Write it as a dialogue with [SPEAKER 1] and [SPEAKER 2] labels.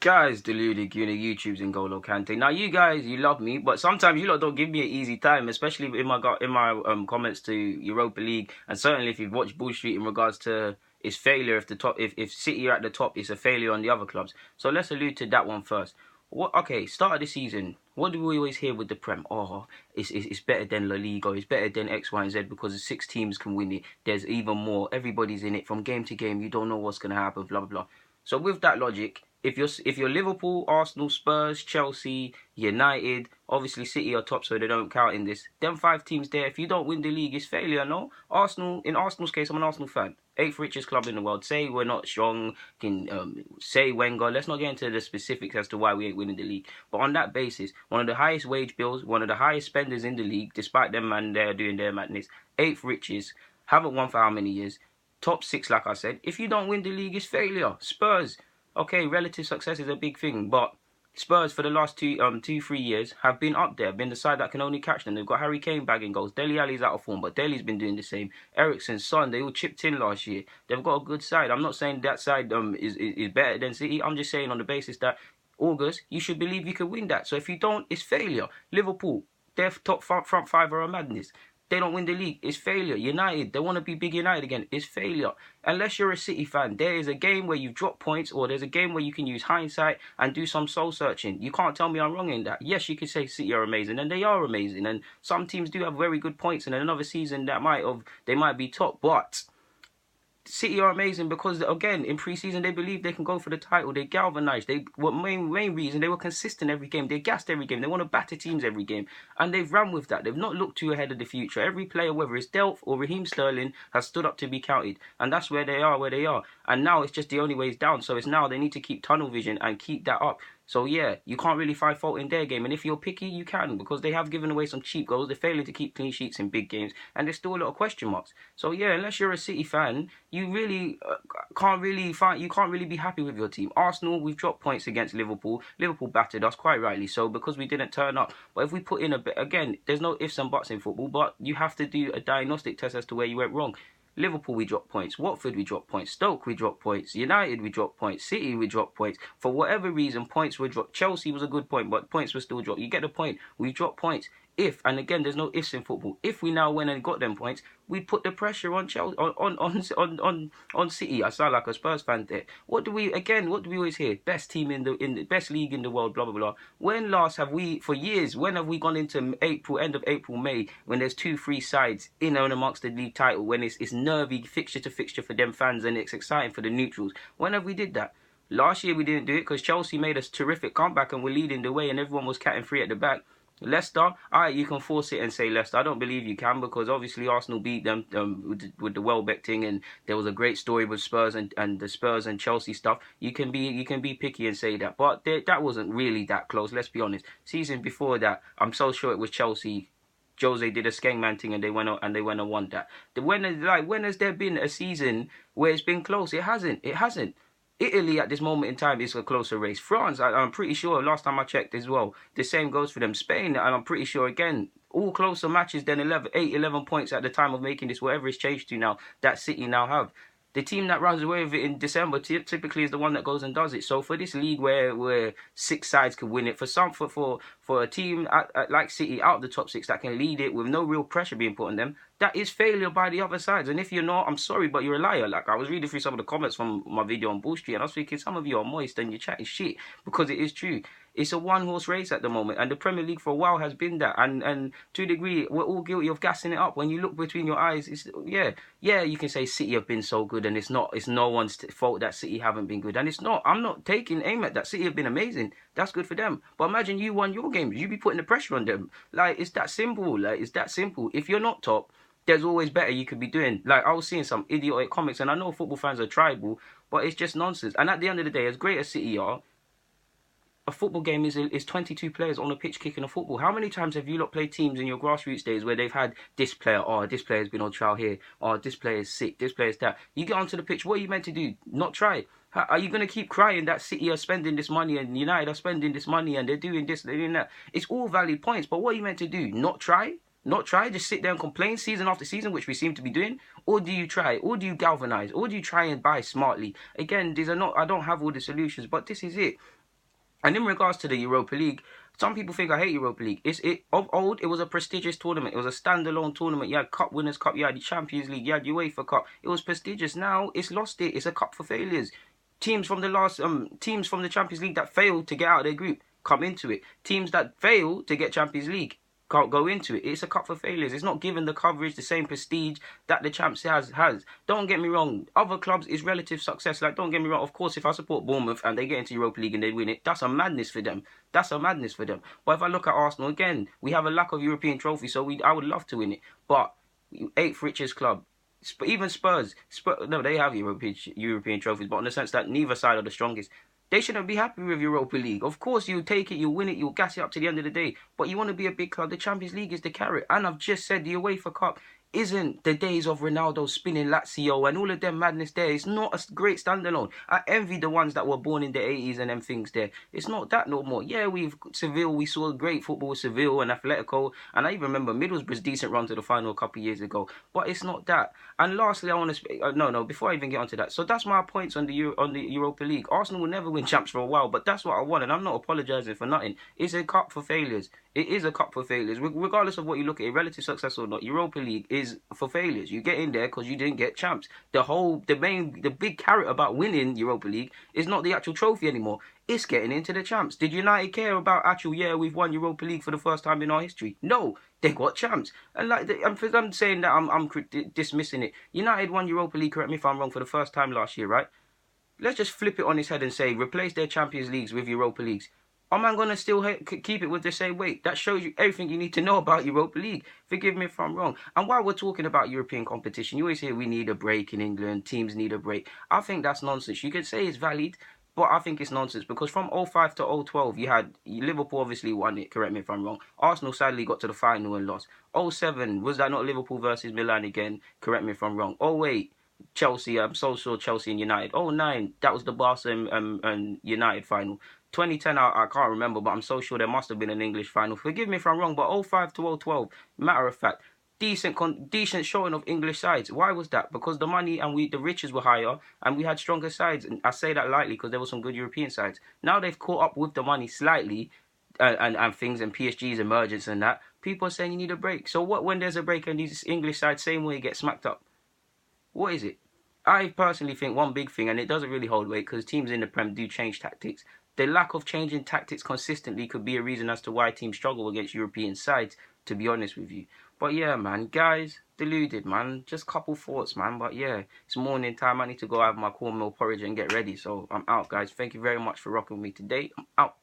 [SPEAKER 1] Guys, deluded uni YouTube's in Golo Kante. Now you guys, you love me, but sometimes you lot don't give me an easy time, especially in my comments to Europa League, and certainly if you've watched Bull Street in regards to its failure. If City are at the top, it's a failure on the other clubs. So let's allude to that one first. Okay, start of the season. What do we always hear with the Prem? Oh, it's better than La Liga. It's better than X, Y, and Z because the 6 teams can win it. There's even more. Everybody's in it from game to game. You don't know what's gonna happen. Blah blah blah. So with that logic, if you're Liverpool, Arsenal, Spurs, Chelsea, United, obviously City are top, so they don't count in this. Them 5 teams there, if you don't win the league, it's failure. No, in Arsenal's case, I'm an Arsenal fan. 8th richest club in the world. Say we're not strong, say Wenger. Let's not get into the specifics as to why we ain't winning the league. But on that basis, one of the highest wage bills, one of the highest spenders in the league, despite them man they're doing their madness. 8th richest, haven't won for how many years? Top 6, like I said. If you don't win the league, it's failure. Spurs. Okay, relative success is a big thing, but Spurs for the last 3 years have been up there, been the side that can only catch them. They've got Harry Kane bagging goals. Dele Alli's out of form, but Dele's been doing the same. Eriksen, Son, they all chipped in last year. They've got a good side. I'm not saying that side is better than City. I'm just saying on the basis that August, you should believe you can win that. So if you don't, it's failure. Liverpool, their top front 5 are a madness. They don't win the league, it's failure. United, they want to be big United again, it's failure. Unless you're a City fan, there is a game where you've dropped points, or there's a game where you can use hindsight and do some soul searching. You can't tell me I'm wrong in that. Yes, you could say City are amazing, and they are amazing, and some teams do have very good points, and in another season they might be top, but City are amazing because, again, in pre-season they believe they can go for the title. They galvanised. Main reason they were consistent every game. They gassed every game. They want to batter teams every game, and they've ran with that. They've not looked too ahead of the future. Every player, whether it's Delph or Raheem Sterling, has stood up to be counted, and that's where they are. And now it's just the only way is down. So it's now they need to keep tunnel vision and keep that up. So yeah, you can't really find fault in their game, and if you're picky, you can, because they have given away some cheap goals. They're failing to keep clean sheets in big games, and there's still a lot of question marks. So yeah, unless you're a City fan, you really can't really be happy with your team. Arsenal, we've dropped points against Liverpool. Liverpool battered us, quite rightly so, because we didn't turn up. But if we put in a bit, again, there's no ifs and buts in football, but you have to do a diagnostic test as to where you went wrong. Liverpool, we dropped points. Watford, we dropped points. Stoke, we dropped points. United, we dropped points. City, we dropped points. For whatever reason, points were dropped. Chelsea was a good point, but points were still dropped. You get the point. We dropped points. And again, there's no ifs in football. If we now went and got them points, we'd put the pressure on Chelsea, on City. I sound like a Spurs fan there. What do we always hear? Best team in the best league in the world, blah blah blah. When last have we, for years, when have we gone into end of April, May, when there's 2-3 sides in and amongst the league title, when it's nervy fixture to fixture for them fans and it's exciting for the neutrals? When have we did that? Last year we didn't do it because Chelsea made a terrific comeback and were leading the way and everyone was catting free at the back. Leicester, alright, you can force it and say Leicester. I don't believe you can, because obviously Arsenal beat them with the Welbeck thing, and there was a great story with Spurs and the Spurs and Chelsea stuff. You can be picky and say that, but that wasn't really that close. Let's be honest. Season before that, I'm so sure it was Chelsea. Jose did a skengman thing and they went and won that. When has there been a season where it's been close? It hasn't. Italy at this moment in time is a closer race. France, I'm pretty sure, last time I checked as well, the same goes for them. Spain, and I'm pretty sure, again, all closer matches than 11 points at the time of making this, whatever it's changed to now, that City now have. The team that runs away with it in December typically is the one that goes and does it. So for this league where 6 sides could win it, for a team like City out of the top 6 that can lead it with no real pressure being put on them, that is failure by the other sides. And if you're not, I'm sorry, but you're a liar. Like, I was reading through some of the comments from my video on Bull Street, and I was thinking some of you are moist and you're chatting shit, because it is true. It's a one-horse race at the moment, and the Premier League for a while has been that. And to a degree, we're all guilty of gassing it up. When you look between your eyes, you can say City have been so good, and it's no one's fault that City haven't been good. And it's not. I'm not taking aim at that. City have been amazing. That's good for them. But imagine you won your games. You'd be putting the pressure on them. Like, it's that simple. If you're not top, there's always better you could be doing. Like, I was seeing some idiotic comics, and I know football fans are tribal, but it's just nonsense. And at the end of the day, as great as City are, a football game is 22 players on a pitch kicking a football. How many times have you lot played teams in your grassroots days where they've had this player, this player's been on trial here, this player's sick, this player's that. You get onto the pitch, what are you meant to do? Not try. Are you going to keep crying that City are spending this money and United are spending this money and they're doing this, they're doing that? It's all valid points, but what are you meant to do? Not try? Not try? Just sit there and complain season after season, which we seem to be doing? Or do you try? Or do you galvanise? Or do you try and buy smartly? Again, I don't have all the solutions, but this is it. And in regards to the Europa League, some people think I hate Europa League. Of old, it was a prestigious tournament. It was a standalone tournament. You had Cup Winners' Cup, you had the Champions League, you had UEFA Cup. It was prestigious. Now it's lost it. It's a cup for failures. Teams from the Champions League that failed to get out of their group come into it. Teams that fail to get Champions League can't go into it. It's a cup for failures. It's not given the coverage, the same prestige that the Champs has. Don't get me wrong. Other clubs is relative success. Like, don't get me wrong. Of course, if I support Bournemouth and they get into Europa League and they win it, that's a madness for them. That's a madness for them. But if I look at Arsenal again, we have a lack of European trophies, so I would love to win it. But 8th richest club. Even Spurs, no, they have European trophies, but in the sense that neither side are the strongest. They shouldn't be happy with Europa League. Of course, you take it, you win it, you'll gas it up to the end of the day. But you want to be a big club. The Champions League is the carrot. And I've just said the UEFA Cup isn't the days of Ronaldo spinning Lazio and all of them madness there. It's not a great standalone. I envy the ones that were born in the 80s and them things there. It's not that no more. Yeah, Seville, we saw great football with Seville and Atletico. And I even remember Middlesbrough's decent run to the final a couple of years ago. But it's not that. And lastly, I want to speak... before I even get onto that. So that's my points on the Europa League. Arsenal will never win champs for a while, but that's what I want. And I'm not apologising for nothing. It's a cup for failures. It is a cup for failures. Regardless of what you look at, relative success or not, Europa League is for failures. You get in there because you didn't get champs. The big carrot about winning Europa League is not the actual trophy anymore. It's getting into the champs. Did United care about we've won Europa League for the first time in our history? No, they got champs. And I'm saying that I'm dismissing it. United won Europa League, correct me if I'm wrong, for the first time last year, right? Let's just flip it on its head and say replace their Champions Leagues with Europa Leagues. Am I going to still keep it with the same weight? That shows you everything you need to know about Europa League. Forgive me if I'm wrong. And while we're talking about European competition, you always hear we need a break in England, teams need a break. I think that's nonsense. You could say it's valid, but I think it's nonsense because from 05 to 012, you had Liverpool obviously won it, correct me if I'm wrong. Arsenal sadly got to the final and lost. 07, was that not Liverpool versus Milan again? Correct me if I'm wrong. 08, Chelsea, I'm so sure Chelsea and United. 09, that was the Barca and United final. 2010, I can't remember, but I'm so sure there must have been an English final. Forgive me if I'm wrong, but 05 to 012, matter of fact, decent showing of English sides. Why was that? Because the money and the riches were higher and we had stronger sides. And I say that lightly because there were some good European sides. Now they've caught up with the money slightly and things and PSG's emergence and that. People are saying you need a break. So what when there's a break and these English sides same way get smacked up? What is it? I personally think one big thing, and it doesn't really hold weight because teams in the Prem do change tactics. The lack of changing tactics consistently could be a reason as to why teams struggle against European sides, to be honest with you. But yeah, man, guys, deluded, man. Just a couple thoughts, man. But yeah, it's morning time. I need to go have my cornmeal porridge and get ready. So I'm out, guys. Thank you very much for rocking with me today. I'm out.